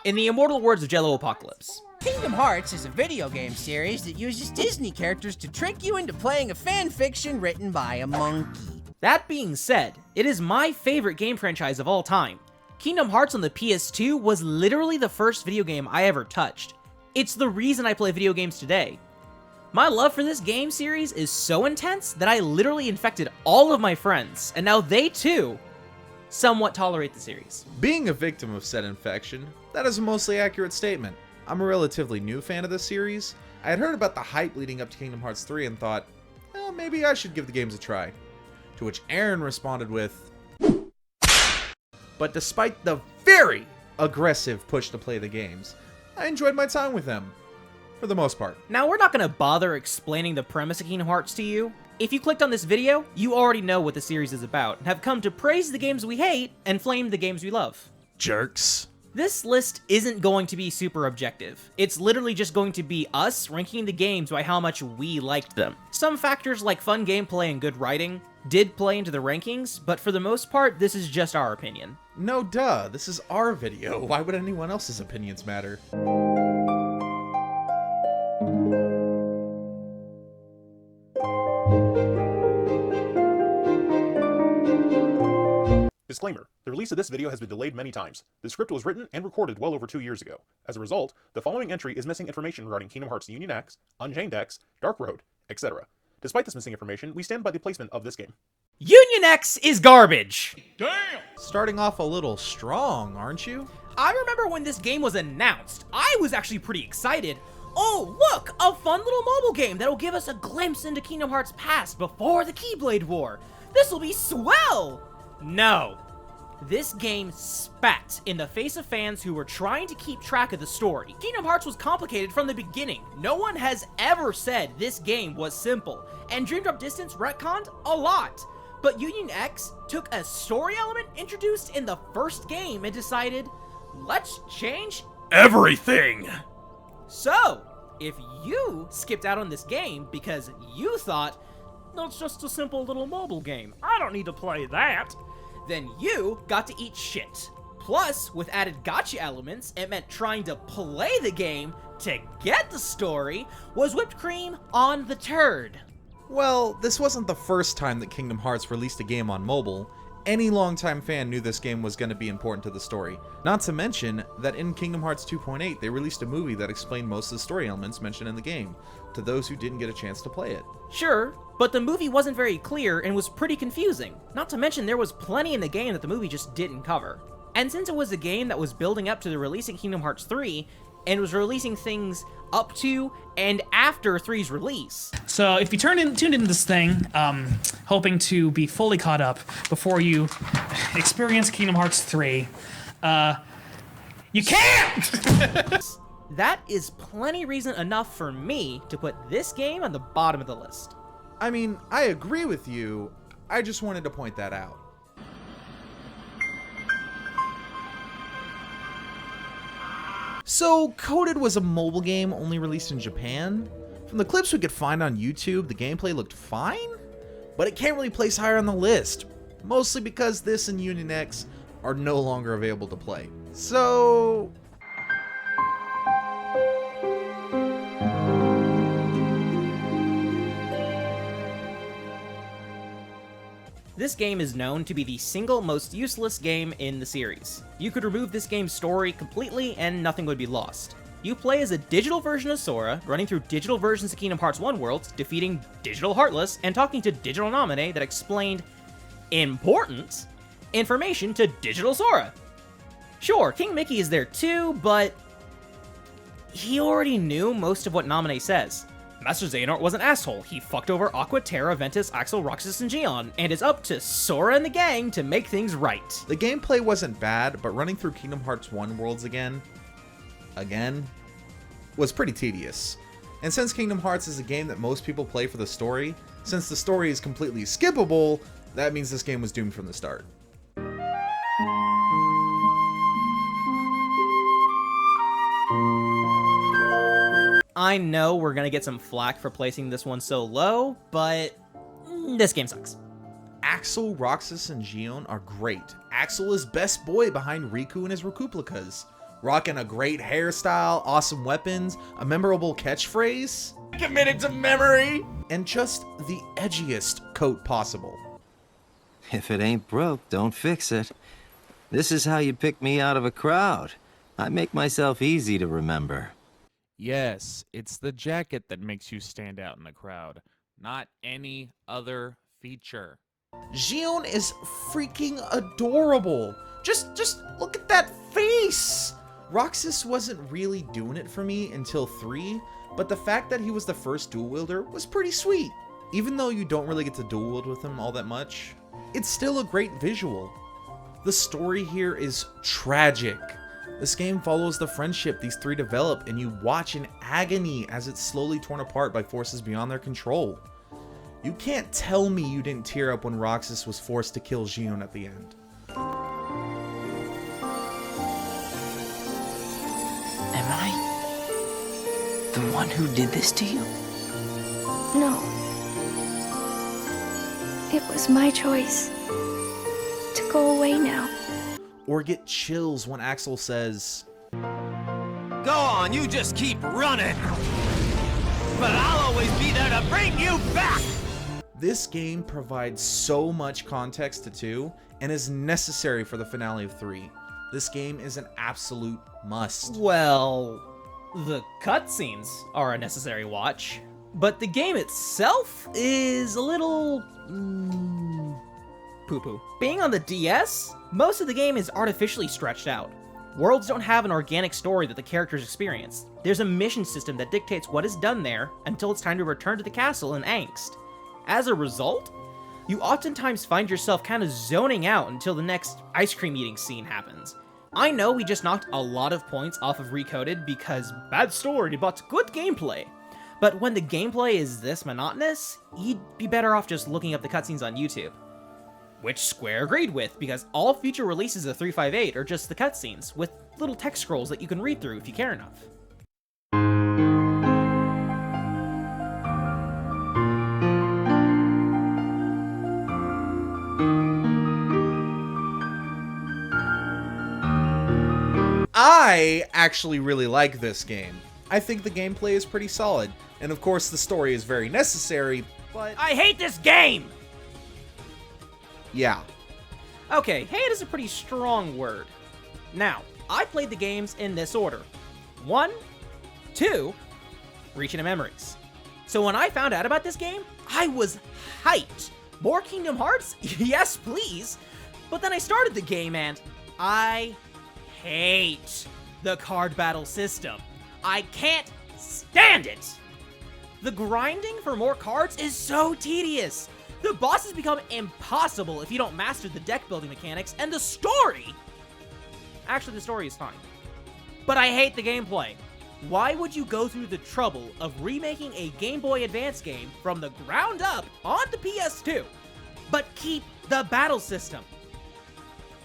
In the immortal words of Jello Apocalypse. Kingdom Hearts is a video game series that uses Disney characters to trick you into playing a fan fiction written by a monkey. That being said, it is my favorite game franchise of all time. Kingdom Hearts on the PS2 was literally the first video game I ever touched. It's the reason I play video games today. My love for this game series is so intense that I literally infected all of my friends, and now they too somewhat tolerate the series. Being a victim of said infection, that is a mostly accurate statement. I'm a relatively new fan of this series. I had heard about the hype leading up to Kingdom Hearts 3 and thought, well, maybe I should give the games a try. To which Aaron responded with, but despite the very aggressive push to play the games, I enjoyed my time with them. For the most part. Now, we're not going to bother explaining the premise of Kingdom Hearts to you. If you clicked on this video, you already know what the series is about, and have come to praise the games we hate and flame the games we love. Jerks. This list isn't going to be super objective. It's literally just going to be us ranking the games by how much we liked them. Some factors like fun gameplay and good writing did play into the rankings, but for the most part, this is just our opinion. No duh, this is our video. Why would anyone else's opinions matter? Disclaimer, the release of this video has been delayed many times. The script was written and recorded well over 2 years ago. As a result, the following entry is missing information regarding Kingdom Hearts Union X, Unchained X, Dark Road, etc. Despite this missing information, we stand by the placement of this game. Union X is garbage! Starting off a little strong, aren't you? I remember when this game was announced, I was actually pretty excited. Oh, look, a fun little mobile game that'll give us a glimpse into Kingdom Hearts' past before the Keyblade War. This'll be swell! No. This game spat in the face of fans who were trying to keep track of the story. Kingdom Hearts was complicated from the beginning. No one has ever said this game was simple, and Dream Drop Distance retconned a lot. But Union X took a story element introduced in the first game and decided, let's change everything. So, if you skipped out on this game because you thought, that's just a simple little mobile game, I don't need to play that, then you got to eat shit. Plus, with added gacha elements, it meant trying to play the game to get the story was whipped cream on the turd. Well, this wasn't the first time that Kingdom Hearts released a game on mobile. Any longtime fan knew this game was going to be important to the story. Not to mention that in Kingdom Hearts 2.8, they released a movie that explained most of the story elements mentioned in the game, to those who didn't get a chance to play it. Sure, but the movie wasn't very clear and was pretty confusing. Not to mention there was plenty in the game that the movie just didn't cover. And since it was a game that was building up to the release of Kingdom Hearts 3, and was releasing things up to and after 3's release. So if you tuned into this thing, hoping to be fully caught up before you experience Kingdom Hearts 3, you can't! That is plenty reason enough for me to put this game on the bottom of the list. I mean, I agree with you. I just wanted to point that out. So, Coded was a mobile game only released in Japan. From the clips we could find on YouTube, the gameplay looked fine, but it can't really place higher on the list, mostly because this and Union X are no longer available to play. So... This game is known to be the single most useless game in the series. You could remove this game's story completely and nothing would be lost. You play as a digital version of Sora, running through digital versions of Kingdom Hearts 1 worlds, defeating Digital Heartless, and talking to Digital Naminé that explained important information to Digital Sora. Sure, King Mickey is there too, but he already knew most of what Naminé says. Master Xehanort was an asshole. He fucked over Aqua, Terra, Ventus, Axel, Roxas, and Gion, and it's up to Sora and the gang to make things right. The gameplay wasn't bad, but running through Kingdom Hearts 1 worlds again, was pretty tedious. And since Kingdom Hearts is a game that most people play for the story, since the story is completely skippable, that means this game was doomed from the start. I know we're gonna get some flack for placing this one so low, but this game sucks. Axel, Roxas, and Gion are great. Axel is best boy behind Riku and his Recuplicas. rocking a great hairstyle, awesome weapons, a memorable catchphrase, committed to memory, and just the edgiest coat possible. If it ain't broke, don't fix it. This is how you pick me out of a crowd. I make myself easy to remember. Yes, it's the jacket that makes you stand out in the crowd, not any other feature. Xion is freaking adorable. Just look at that face. Roxas wasn't really doing it for me until 3, but the fact that he was the first dual wielder was pretty sweet. Even though you don't really get to dual wield with him all that much, it's still a great visual. The story here is tragic. This game follows the friendship these three develop, and you watch in agony as it's slowly torn apart by forces beyond their control. You can't tell me you didn't tear up when Roxas was forced to kill Xion at the end. Am I the one who did this to you? No. It was my choice to go away now. Or get chills when Axel says, Go on, you just keep running. But I'll always be there to bring you back. this game provides so much context to 2 and is necessary for the finale of 3. This game is an absolute must. Well, the cutscenes are a necessary watch, but the game itself is a little poo-poo. Being on the DS, most of the game is artificially stretched out. Worlds don't have an organic story that the characters experience. There's a mission system that dictates what is done there until it's time to return to the castle in Angst. As a result, you oftentimes find yourself kind of zoning out until the next ice cream eating scene happens. I know we just knocked a lot of points off of Recoded because bad story but good gameplay. But when the gameplay is this monotonous, you'd be better off just looking up the cutscenes on YouTube. Which Square agreed with, because all future releases of 358 are just the cutscenes, with little text scrolls that you can read through if you care enough. I actually really like this game. I think the gameplay is pretty solid, and of course the story is very necessary, but I hate this game! yeah. Okay, hate is a pretty strong word. Now, I played the games in this order. 1, 2, Reaching to Memories. So when I found out about this game, I was hyped. More Kingdom Hearts? Yes, please. But then I started the game and I hate the card battle system. I can't stand it. The grinding for more cards is so tedious. The bosses become impossible if you don't master the deck building mechanics, and the story... Actually, the story is fine. But I hate the gameplay. Why would you go through the trouble of remaking a Game Boy Advance game from the ground up on the PS2, but keep the battle system?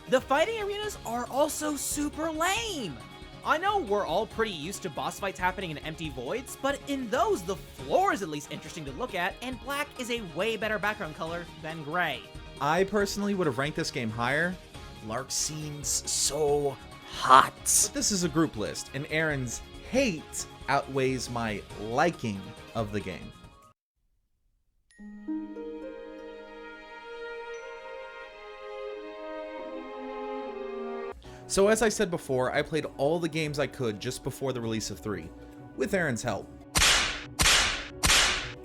The fighting arenas are also super lame. I know we're all pretty used to boss fights happening in empty voids, but in those, the floor is at least interesting to look at, and black is a way better background color than gray. I personally would have ranked this game higher. Lark seems so hot. But this is a group list, and Aaron's hate outweighs my liking of the game. So as I said before, I played all the games I could just before the release of 3, with Aaron's help.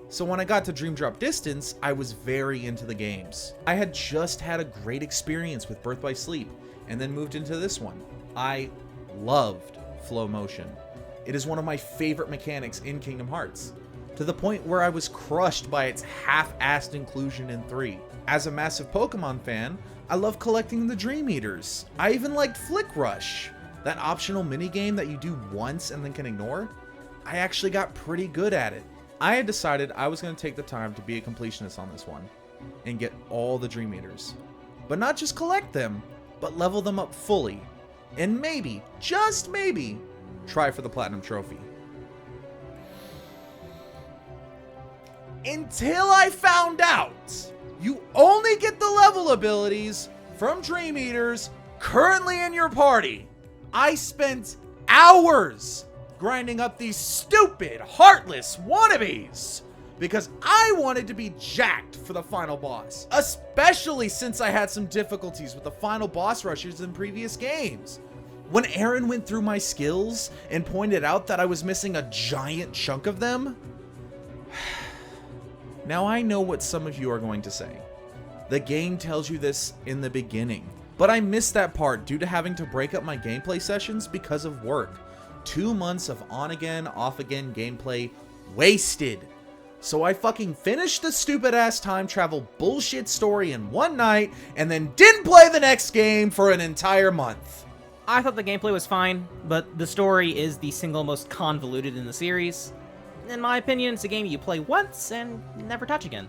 So when I got to Dream Drop Distance, I was very into the games. I had just had a great experience with Birth by Sleep, and then moved into this one. I loved flow motion. It is one of my favorite mechanics in Kingdom Hearts, to the point where I was crushed by its half-assed inclusion in 3. As a massive Pokemon fan, I love collecting the Dream Eaters. I even liked Flick Rush, that optional minigame that you do once and then can ignore. I actually got pretty good at it. I had decided I was going to take the time to be a completionist on this one, and get all the Dream Eaters. But not just collect them, but level them up fully, and maybe, just maybe, try for the Platinum Trophy. Until I found out you only get the level abilities from Dream Eaters currently in your party. I spent hours grinding up these stupid, heartless wannabes because I wanted to be jacked for the final boss, especially since I had some difficulties with the final boss rushes in previous games. When Aaron went through my skills and pointed out that I was missing a giant chunk of them, now I know what some of you are going to say. The game tells you this in the beginning, but I missed that part due to having to break up my gameplay sessions because of work. 2 months of on-again, off-again gameplay wasted. So I fucking finished the stupid-ass time travel bullshit story in one night and then didn't play the next game for an entire month. I thought the gameplay was fine, but the story is the single most convoluted in the series. In my opinion, it's a game you play once and never touch again.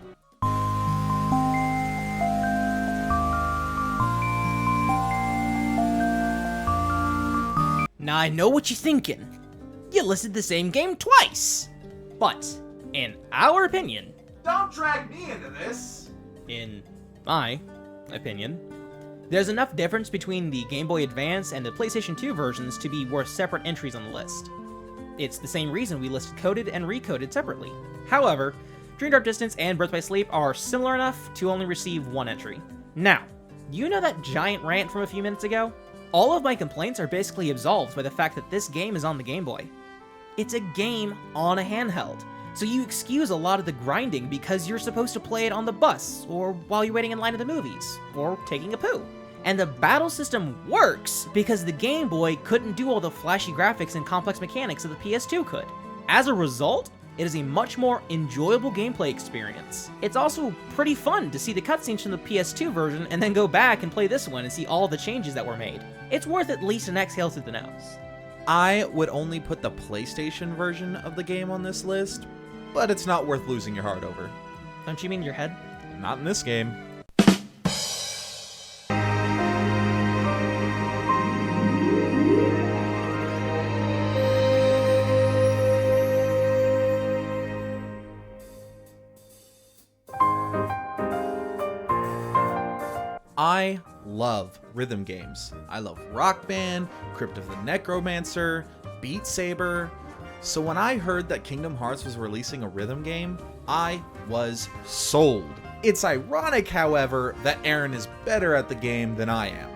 Now I know what you're thinking. You listed the same game twice. But, in our opinion... Don't drag me into this! In my opinion, there's enough difference between the Game Boy Advance and the PlayStation 2 versions to be worth separate entries on the list. It's the same reason we listed Coded and Recoded separately. However, Dream Drop Distance and Birth by Sleep are similar enough to only receive one entry. Now, you know that giant rant from a few minutes ago? All of my complaints are basically absolved by the fact that this game is on the Game Boy. It's a game on a handheld, so you excuse a lot of the grinding because you're supposed to play it on the bus, or while you're waiting in line at the movies, or taking a poo. And the battle system works because the Game Boy couldn't do all the flashy graphics and complex mechanics that the PS2 could. As a result, it is a much more enjoyable gameplay experience. It's also pretty fun to see the cutscenes from the PS2 version and then go back and play this one and see all the changes that were made. It's worth at least an exhale through the nose. I would only put the PlayStation version of the game on this list, but it's not worth losing your heart over. Don't you mean your head? Not in this game. I love rhythm games. I love Rock Band, Crypt of the Necromancer, Beat Saber. So when I heard that Kingdom Hearts was releasing a rhythm game, I was sold. It's ironic, however, that Aaron is better at the game than I am.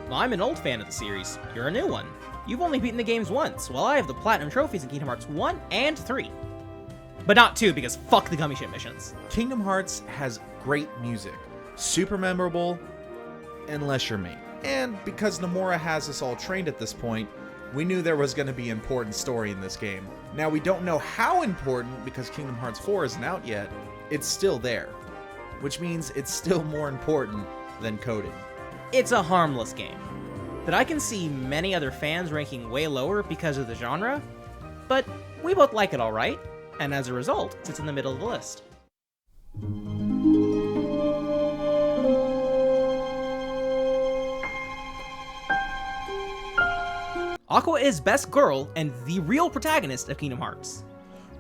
Well, I'm an old fan of the series. You're a new one. You've only beaten the games once, while I have the Platinum Trophies in Kingdom Hearts 1 and 3. But not 2, because fuck the Gummy Ship missions. Kingdom Hearts has great music. Super memorable, unless you're me. And because Nomura has us all trained at this point, we knew there was going to be important story in this game. Now, we don't know how important because Kingdom Hearts 4 isn't out yet. It's still there, which means it's still more important than Coded. It's a harmless game that I can see many other fans ranking way lower because of the genre, but we both like it alright, and as a result, it's in the middle of the list. Aqua is best girl and the real protagonist of Kingdom Hearts.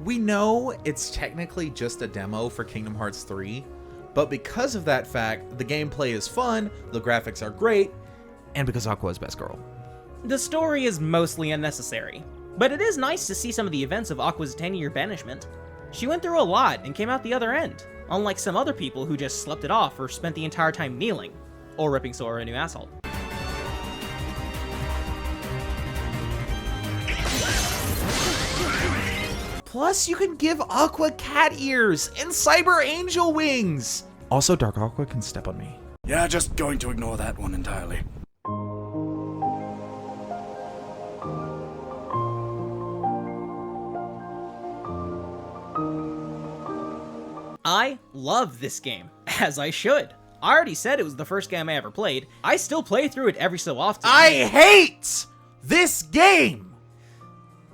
We know it's technically just a demo for Kingdom Hearts 3, but because of that fact, the gameplay is fun, the graphics are great, and because Aqua is best girl. The story is mostly unnecessary, but it is nice to see some of the events of Aqua's 10-year banishment. She went through a lot and came out the other end, unlike some other people who just slept it off or spent the entire time kneeling, or ripping Sora a new asshole. Plus, you can give Aqua cat ears and Cyber Angel wings! Also, Dark Aqua can step on me. Yeah, just going to ignore that one entirely. I love this game, as I should. I already said it was the first game I ever played. I still play through it every so often. I hate this game!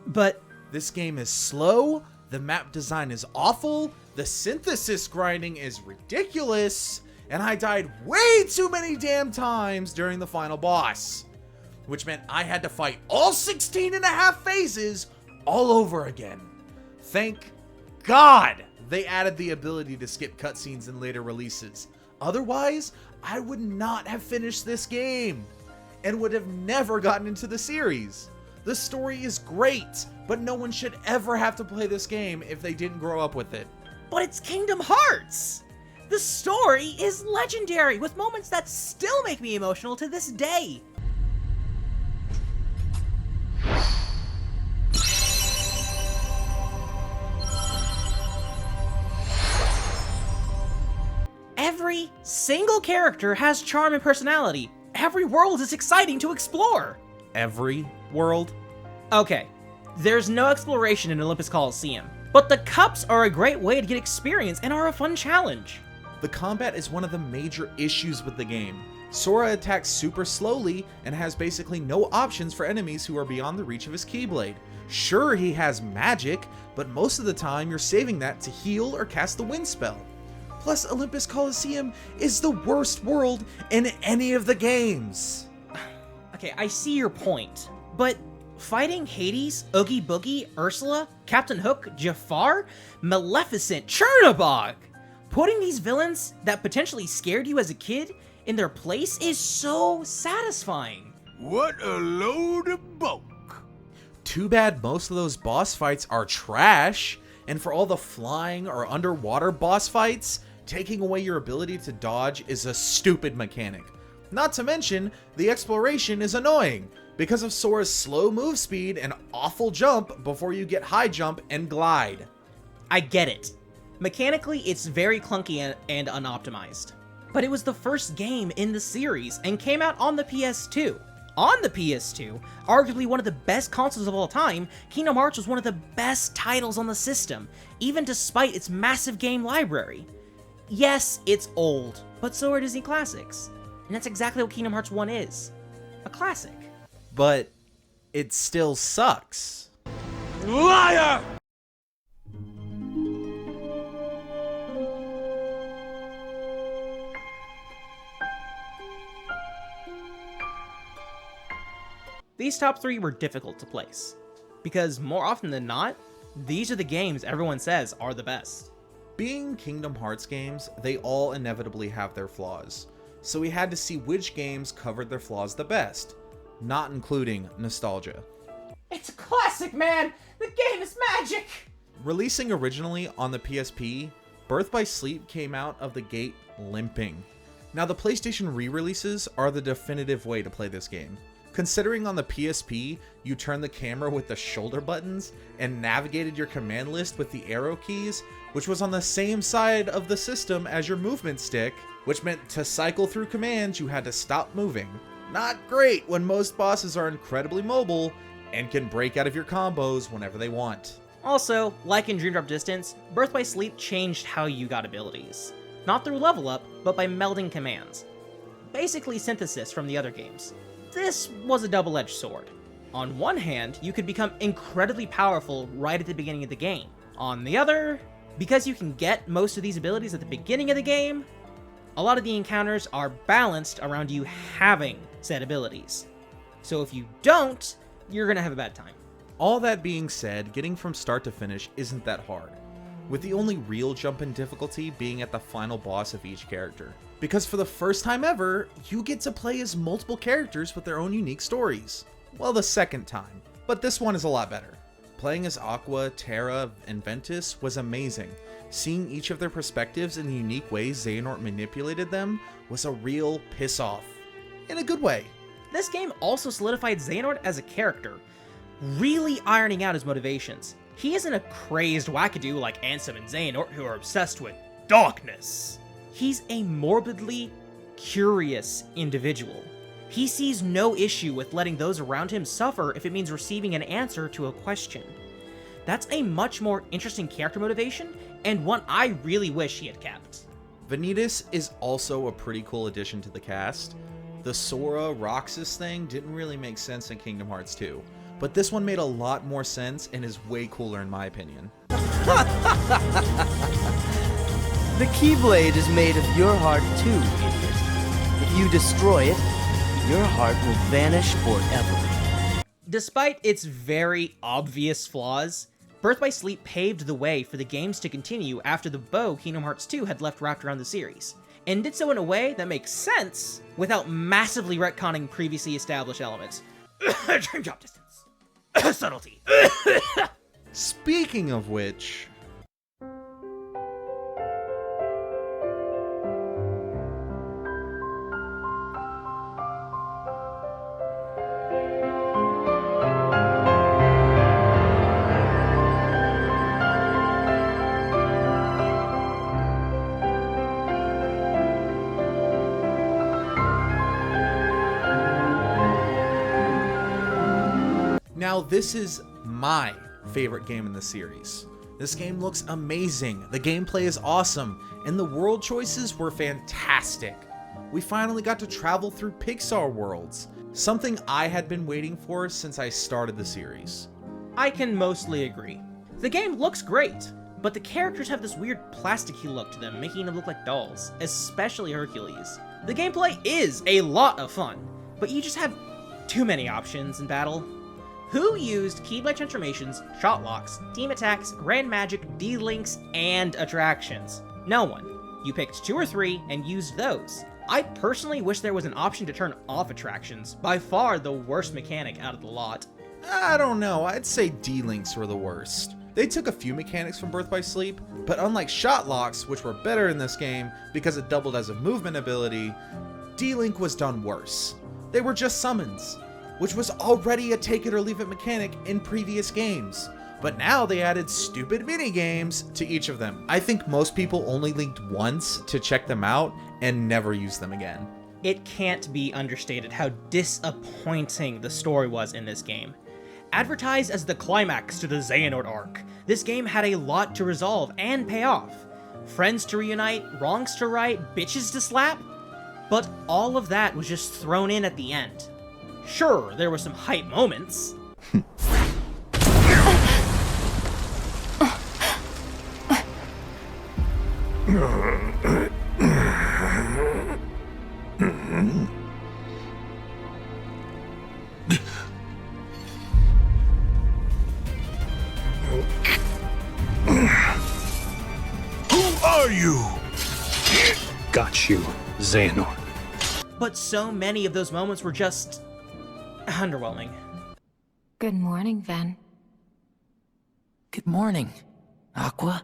But this game is slow, the map design is awful, the synthesis grinding is ridiculous, and I died way too many damn times during the final boss. Which meant I had to fight all 16 and a half phases all over again. Thank God they added the ability to skip cutscenes in later releases. Otherwise, I would not have finished this game and would have never gotten into the series. The story is great, but no one should ever have to play this game if they didn't grow up with it. But it's Kingdom Hearts! The story is legendary, with moments that still make me emotional to this day. Every single character has charm and personality. Every world is exciting to explore. Every world? Okay, there's no exploration in Olympus Coliseum, but the cups are a great way to get experience and are a fun challenge. The combat is one of the major issues with the game. Sora attacks super slowly and has basically no options for enemies who are beyond the reach of his Keyblade. Sure, he has magic, but most of the time you're saving that to heal or cast the wind spell. Plus, Olympus Coliseum is the worst world in any of the games. Okay, I see your point, but fighting Hades, Oogie Boogie, Ursula, Captain Hook, Jafar, Maleficent, Chernabog, putting these villains that potentially scared you as a kid in their place is so satisfying. What a load of bulk. Too bad most of those boss fights are trash, and for all the flying or underwater boss fights, taking away your ability to dodge is a stupid mechanic. Not to mention, the exploration is annoying because of Sora's slow move speed and awful jump before you get high jump and glide. I get it. Mechanically, it's very clunky and unoptimized. But it was the first game in the series and came out on the PS2. On the PS2, arguably one of the best consoles of all time, Kingdom Hearts was one of the best titles on the system, even despite its massive game library. Yes, it's old, but so are Disney classics. And that's exactly what Kingdom Hearts 1 is. A classic. But it still sucks. Liar! These top 3 were difficult to place, because more often than not, these are the games everyone says are the best. Being Kingdom Hearts games, they all inevitably have their flaws, so we had to see which games covered their flaws the best, not including nostalgia. It's a classic, man! The game is magic! Releasing originally on the PSP, Birth by Sleep came out of the gate limping. Now the PlayStation re-releases are the definitive way to play this game. Considering on the PSP, you turned the camera with the shoulder buttons and navigated your command list with the arrow keys, which was on the same side of the system as your movement stick, which meant to cycle through commands you had to stop moving. Not great when most bosses are incredibly mobile and can break out of your combos whenever they want. Also, like in Dream Drop Distance, Birth by Sleep changed how you got abilities. Not through level up, but by melding commands. Basically synthesis from the other games. This was a double-edged sword. On one hand, you could become incredibly powerful right at the beginning of the game. On the other, because you can get most of these abilities at the beginning of the game, a lot of the encounters are balanced around you having said abilities. So if you don't, you're gonna have a bad time. All that being said, getting from start to finish isn't that hard, with the only real jump in difficulty being at the final boss of each character. Because for the first time ever, you get to play as multiple characters with their own unique stories. Well, the second time, but this one is a lot better. Playing as Aqua, Terra, and Ventus was amazing. Seeing each of their perspectives and the unique ways Xehanort manipulated them was a real piss-off. In a good way. This game also solidified Xehanort as a character, really ironing out his motivations. He isn't a crazed wackadoo like Ansem and Xehanort who are obsessed with darkness. He's a morbidly curious individual. He sees no issue with letting those around him suffer if it means receiving an answer to a question. That's a much more interesting character motivation, and one I really wish he had kept. Vanitas is also a pretty cool addition to the cast. The Sora Roxas thing didn't really make sense in Kingdom Hearts 2, but this one made a lot more sense and is way cooler in my opinion. The Keyblade is made of your heart too, idiot. If you destroy it, your heart will vanish forever. Despite its very obvious flaws, Birth by Sleep paved the way for the games to continue after the bow Kingdom Hearts 2 had left wrapped around the series, and did so in a way that makes sense without massively retconning previously established elements. Dream Drop Distance. Subtlety. Speaking of which... Now, this is my favorite game in the series. This game looks amazing, the gameplay is awesome, and the world choices were fantastic. We finally got to travel through Pixar worlds, something I had been waiting for since I started the series. I can mostly agree. The game looks great, but the characters have this weird plasticky look to them, making them look like dolls, especially Hercules. The gameplay is a lot of fun, but you just have too many options in battle. Who used Keyblade transformations, shot locks, team attacks, grand magic, D-links, and attractions? No one. You picked 2 or 3 and used those. I personally wish there was an option to turn off attractions, by far the worst mechanic out of the lot. I don't know, I'd say D-links were the worst. They took a few mechanics from Birth by Sleep, but unlike shot locks, which were better in this game because it doubled as a movement ability, D-link was done worse. They were just summons, which was already a take it or leave it mechanic in previous games. But now they added stupid mini games to each of them. I think most people only linked once to check them out and never used them again. It can't be understated how disappointing the story was in this game. Advertised as the climax to the Xehanort arc, this game had a lot to resolve and pay off. Friends to reunite, wrongs to right, bitches to slap, but all of that was just thrown in at the end. Sure, there were some hype moments. Who are you? Got you, Xehanort. But so many of those moments were just underwhelming. Good morning, Ven. Good morning, Aqua.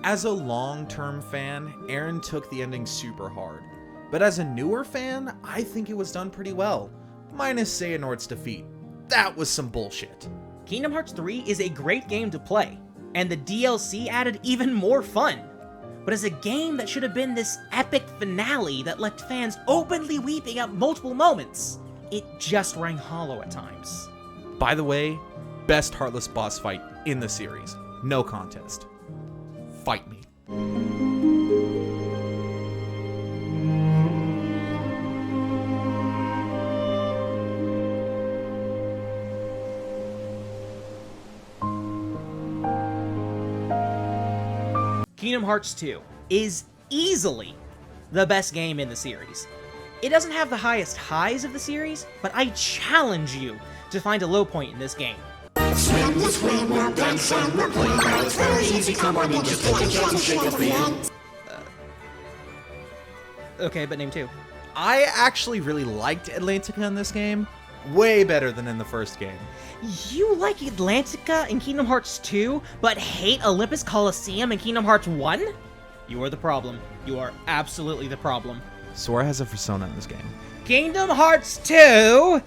As a long-term fan, Aaron took the ending super hard. But as a newer fan, I think it was done pretty well. Minus Xehanort's defeat. That was some bullshit. Kingdom Hearts 3 is a great game to play, and the DLC added even more fun. But as a game that should have been this epic finale that left fans openly weeping at multiple moments, it just rang hollow at times. By the way, best Heartless boss fight in the series. No contest. Fight me. Kingdom Hearts 2 is easily the best game in the series. It doesn't have the highest highs of the series, but I challenge you to find a low point in this game. Okay, but name 2. I actually really liked Atlantica in this game. Way better than in the first game. You like Atlantica in Kingdom Hearts 2, but hate Olympus Coliseum in Kingdom Hearts 1? You are the problem. You are absolutely the problem. Sora has a persona in this game. Kingdom Hearts 2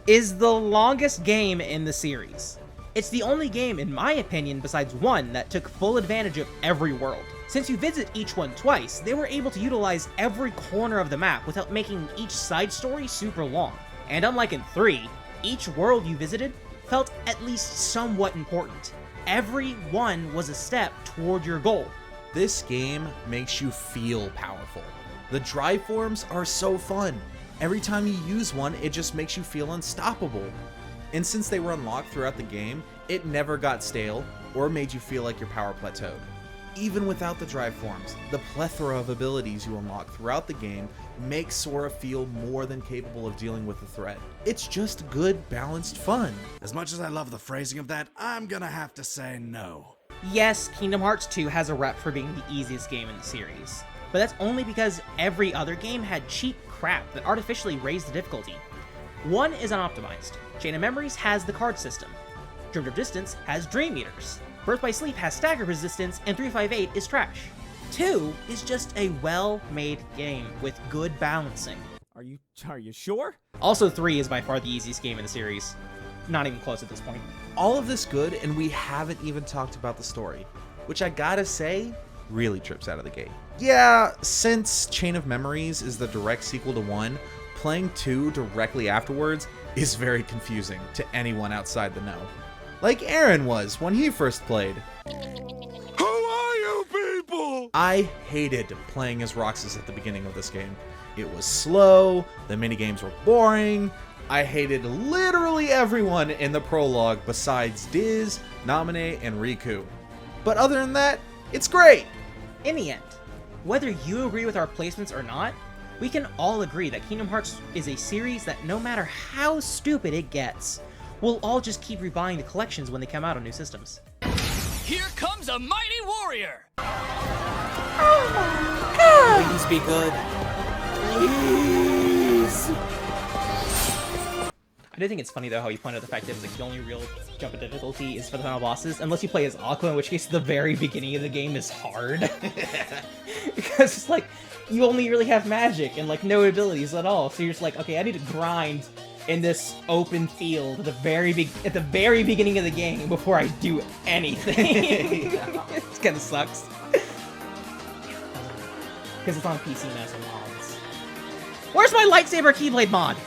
is the longest game in the series. It's the only game, in my opinion, besides 1, that took full advantage of every world. Since you visit each one twice, they were able to utilize every corner of the map without making each side story super long. And unlike in 3, each world you visited felt at least somewhat important. Every one was a step toward your goal. This game makes you feel powerful. The drive forms are so fun. Every time you use one, it just makes you feel unstoppable. And since they were unlocked throughout the game, it never got stale or made you feel like your power plateaued. Even without the drive forms, the plethora of abilities you unlock throughout the game makes Sora feel more than capable of dealing with the threat. It's just good, balanced fun. As much as I love the phrasing of that, I'm gonna have to say no. Yes, Kingdom Hearts 2 has a rep for being the easiest game in the series, but that's only because every other game had cheap crap that artificially raised the difficulty. 1 is unoptimized. Chain of Memories has the card system. Drift of Distance has Dream Eaters. Birth by Sleep has stagger resistance, and 358 is trash. 2 is just a well-made game with good balancing. Are you sure? Also, 3 is by far the easiest game in the series. Not even close at this point. All of this good, and we haven't even talked about the story, which I gotta say, really trips out of the gate. Yeah, since Chain of Memories is the direct sequel to 1, playing 2 directly afterwards is very confusing to anyone outside the know. Like Aaron was when he first played. Who are you people? I hated playing as Roxas at the beginning of this game. It was slow, the minigames were boring, I hated literally everyone in the prologue besides Diz, Naminé, and Riku. But other than that, it's great! In the end, whether you agree with our placements or not, we can all agree that Kingdom Hearts is a series that no matter how stupid it gets, we'll all just keep rebuying the collections when they come out on new systems. Here comes a mighty warrior! Please be good. Please. I do think it's funny though how you point out the fact that like, the only real jump in difficulty is for the final bosses, unless you play as Aqua, in which case the very beginning of the game is hard. Because it's like, you only really have magic and like no abilities at all, so you're just like, okay, I need to grind in this open field at the very beginning of the game before I do anything. It kind of sucks. Because it's on PC now, so mods. Where's my lightsaber Keyblade mod?